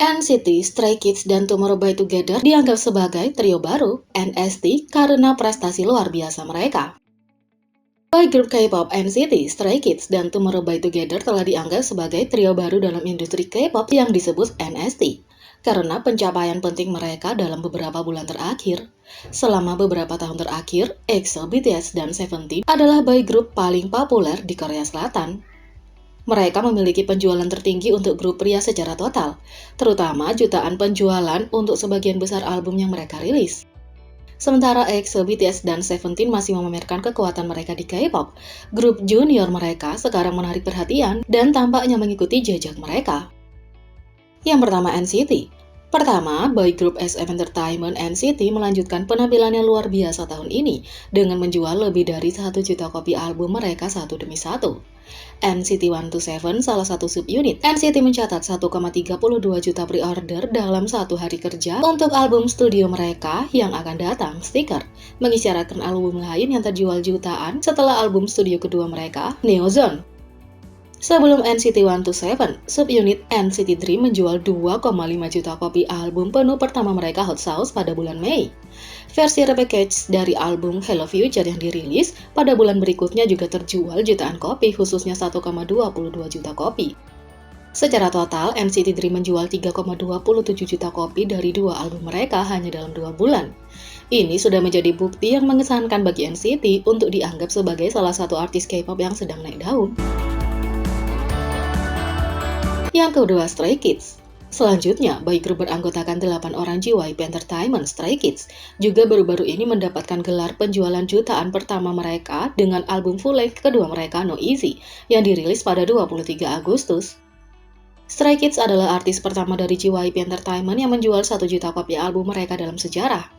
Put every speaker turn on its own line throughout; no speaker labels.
NCT, Stray Kids, dan Tomorrow by Together dianggap sebagai trio baru NST karena prestasi luar biasa mereka. Boy group K-pop NCT, Stray Kids, dan Tomorrow by Together telah dianggap sebagai trio baru dalam industri K-pop yang disebut NST karena pencapaian penting mereka dalam beberapa bulan terakhir. Selama beberapa tahun terakhir, EXO, BTS, dan Seventeen adalah boy group paling populer di Korea Selatan. Mereka memiliki penjualan tertinggi untuk grup pria secara total, terutama jutaan penjualan untuk sebagian besar album yang mereka rilis. Sementara EXO, BTS, dan Seventeen masih memamerkan kekuatan mereka di K-pop, grup junior mereka sekarang menarik perhatian dan tampaknya mengikuti jejak mereka. Yang pertama, NCT. Pertama, boy group SM Entertainment NCT melanjutkan penampilannya luar biasa tahun ini dengan menjual lebih dari 1 juta kopi album mereka satu demi satu. NCT 127, salah satu subunit NCT, mencatat 1,32 juta pre-order dalam satu hari kerja untuk album studio mereka yang akan datang. Stiker mengisyaratkan album lain yang terjual jutaan setelah album studio kedua mereka, Neozone. Sebelum NCT 127, subunit NCT Dream menjual 2,5 juta kopi album penuh pertama mereka, Hot Sauce, pada bulan Mei. Versi repackage dari album Hello Future yang dirilis pada bulan berikutnya juga terjual jutaan kopi, khususnya 1,22 juta kopi. Secara total, NCT Dream menjual 3,27 juta kopi dari dua album mereka hanya dalam 2 bulan. Ini sudah menjadi bukti yang mengesankan bagi NCT untuk dianggap sebagai salah satu artis K-pop yang sedang naik daun. Yang kedua, Stray Kids. Selanjutnya, boy group beranggotakan 8 orang JYP Entertainment, Stray Kids, juga baru-baru ini mendapatkan gelar penjualan jutaan pertama mereka dengan album full length kedua mereka, No Easy, yang dirilis pada 23 Agustus. Stray Kids adalah artis pertama dari JYP Entertainment yang menjual 1 juta kopi album mereka dalam sejarah.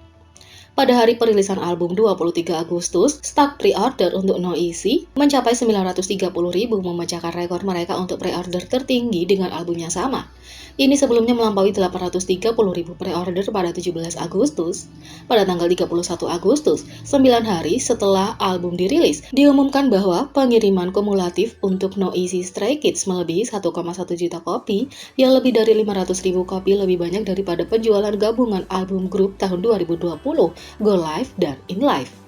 Pada hari perilisan album 23 Agustus, stok pre-order untuk No Easy mencapai 930.000, memecahkan rekor mereka untuk pre-order tertinggi dengan album yang sama. Ini sebelumnya melampaui 830.000 pre-order pada 17 Agustus. Pada tanggal 31 Agustus, 9 hari setelah album dirilis, diumumkan bahwa pengiriman kumulatif untuk No Easy Stray Kids melebihi 1,1 juta kopi, yang lebih dari 500.000 kopi lebih banyak daripada penjualan gabungan album grup tahun 2020, Go Live dan In Live.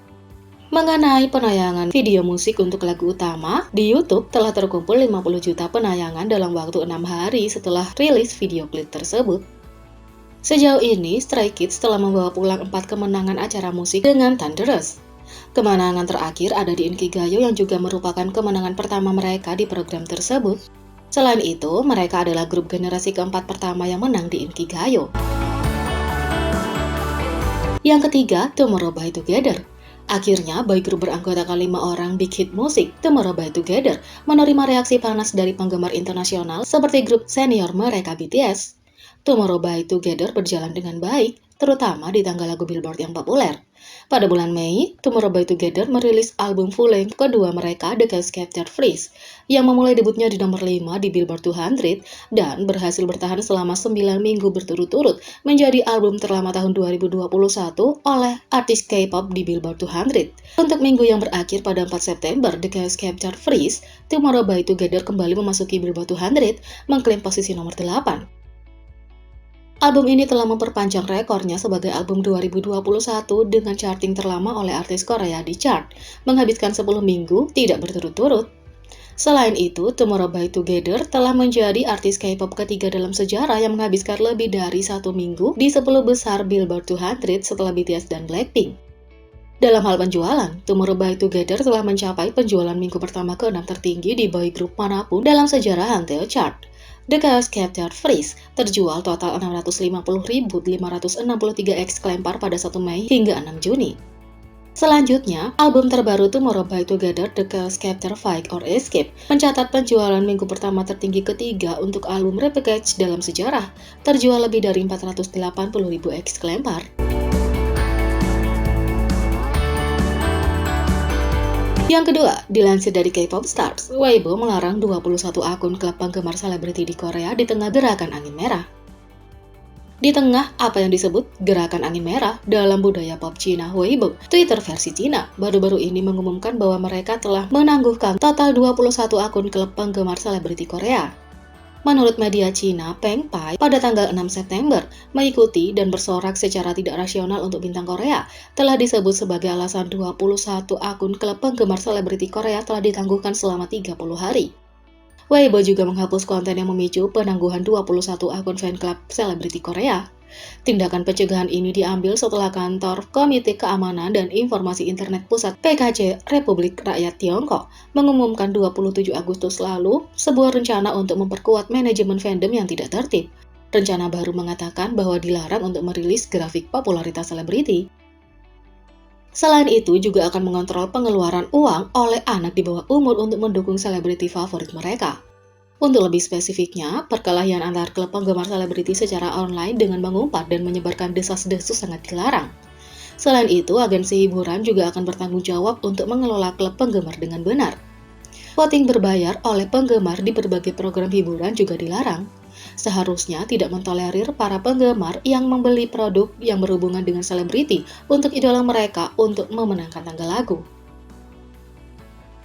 Mengenai penayangan video musik untuk lagu utama, di YouTube telah terkumpul 50 juta penayangan dalam waktu 6 hari setelah rilis video klip tersebut. Sejauh ini, Stray Kids telah membawa pulang 4 kemenangan acara musik dengan Thunderous. Kemenangan terakhir ada di Inkigayo yang juga merupakan kemenangan pertama mereka di program tersebut. Selain itu, mereka adalah grup generasi keempat pertama yang menang di Inkigayo. Yang ketiga, Tomorrow by Together. Akhirnya, boy group beranggotakan 5 orang Big Hit Music, Tomorrow by Together, menerima reaksi panas dari penggemar internasional seperti grup senior mereka BTS. Tomorrow by Together berjalan dengan baik, terutama di tangga lagu Billboard yang populer. Pada bulan Mei, Tomorrow by Together merilis album full-length kedua mereka, The Chaos Captured Freeze, yang memulai debutnya di nomor 5 di Billboard 200 dan berhasil bertahan selama 9 minggu berturut-turut menjadi album terlama tahun 2021 oleh artis K-pop di Billboard 200. Untuk minggu yang berakhir pada 4 September, The Chaos Captured Freeze, Tomorrow by Together kembali memasuki Billboard 200, mengklaim posisi nomor 8. Album ini telah memperpanjang rekornya sebagai album 2021 dengan charting terlama oleh artis Korea di chart, menghabiskan 10 minggu tidak berturut-turut. Selain itu, Tomorrow by Together telah menjadi artis K-pop ketiga dalam sejarah yang menghabiskan lebih dari 1 minggu di 10 besar Billboard 200 setelah BTS dan Blackpink. Dalam hal penjualan, Tomorrow by Together telah mencapai penjualan minggu pertama ke-6 tertinggi di boy group manapun dalam sejarah Hangteo Chart. The Chaos Captured Freeze terjual total 650.563 eksklempar pada 1 Mei hingga 6 Juni. Selanjutnya, album terbaru Tomorrow by Together, The Chaos Captured Fight or Escape, mencatat penjualan minggu pertama tertinggi ketiga untuk album repackage dalam sejarah, terjual lebih dari 480.000 eksklempar. Yang kedua, dilansir dari K-pop Stars, Weibo melarang 21 akun klub penggemar selebriti di Korea di tengah gerakan angin merah. Di tengah apa yang disebut gerakan angin merah dalam budaya pop Cina, Weibo, Twitter versi Cina, baru-baru ini mengumumkan bahwa mereka telah menangguhkan total 21 akun klub penggemar selebriti Korea. Menurut media Cina, Peng Pai pada tanggal 6 September mengikuti dan bersorak secara tidak rasional untuk bintang Korea telah disebut sebagai alasan 21 akun klub penggemar selebriti Korea telah ditangguhkan selama 30 hari. Weibo juga menghapus konten yang memicu penangguhan 21 akun fan club selebriti Korea. Tindakan pencegahan ini diambil setelah kantor Komite Keamanan dan Informasi Internet Pusat PKC Republik Rakyat Tiongkok mengumumkan 27 Agustus lalu sebuah rencana untuk memperkuat manajemen fandom yang tidak tertib. Rencana baru mengatakan bahwa dilarang untuk merilis grafik popularitas selebriti. Selain itu, juga akan mengontrol pengeluaran uang oleh anak di bawah umur untuk mendukung selebriti favorit mereka. Untuk lebih spesifiknya, perkelahian antar klub penggemar selebriti secara online dengan mengumpat dan menyebarkan desas-desus sangat dilarang. Selain itu, agensi hiburan juga akan bertanggung jawab untuk mengelola klub penggemar dengan benar. Voting berbayar oleh penggemar di berbagai program hiburan juga dilarang. Seharusnya tidak mentolerir para penggemar yang membeli produk yang berhubungan dengan selebriti untuk idola mereka untuk memenangkan tanggal lagu.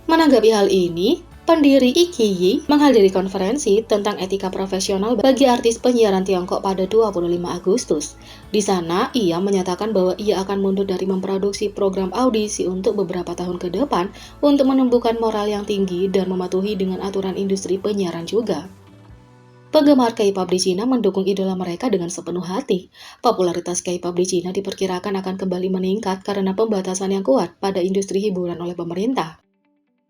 Menanggapi hal ini, pendiri Ikiyi menghadiri konferensi tentang etika profesional bagi artis penyiaran Tiongkok pada 25 Agustus. Di sana, ia menyatakan bahwa ia akan mundur dari memproduksi program audisi untuk beberapa tahun ke depan untuk menumbuhkan moral yang tinggi dan mematuhi dengan aturan industri penyiaran juga. Penggemar K-pop di Cina mendukung idola mereka dengan sepenuh hati. Popularitas K-pop di Cina diperkirakan akan kembali meningkat karena pembatasan yang kuat pada industri hiburan oleh pemerintah.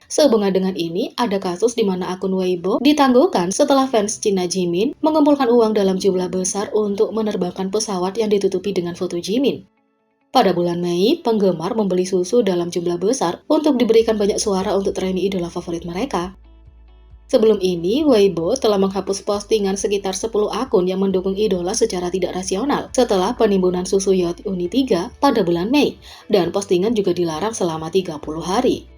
Sehubungan dengan ini, ada kasus di mana akun Weibo ditangguhkan setelah fans Cina Jimin mengumpulkan uang dalam jumlah besar untuk menerbangkan pesawat yang ditutupi dengan foto Jimin. Pada bulan Mei, penggemar membeli susu dalam jumlah besar untuk diberikan banyak suara untuk training idola favorit mereka. Sebelum ini, Weibo telah menghapus postingan sekitar 10 akun yang mendukung idola secara tidak rasional setelah penimbunan susu Yacht Uni 3 pada bulan Mei, dan postingan juga dilarang selama 30 hari.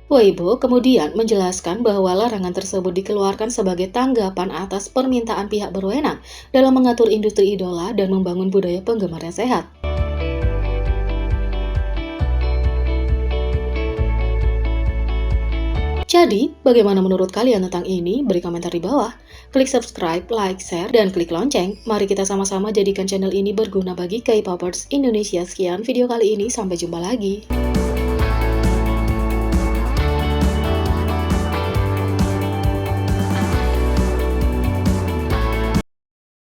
Weibo kemudian menjelaskan bahwa larangan tersebut dikeluarkan sebagai tanggapan atas permintaan pihak berwenang dalam mengatur industri idola dan membangun budaya penggemar yang sehat. Jadi, bagaimana menurut kalian tentang ini? Beri komentar di bawah. Klik subscribe, like, share, dan klik lonceng. Mari kita sama-sama jadikan channel ini berguna bagi K-popers Indonesia. Sekian video kali ini, sampai jumpa lagi.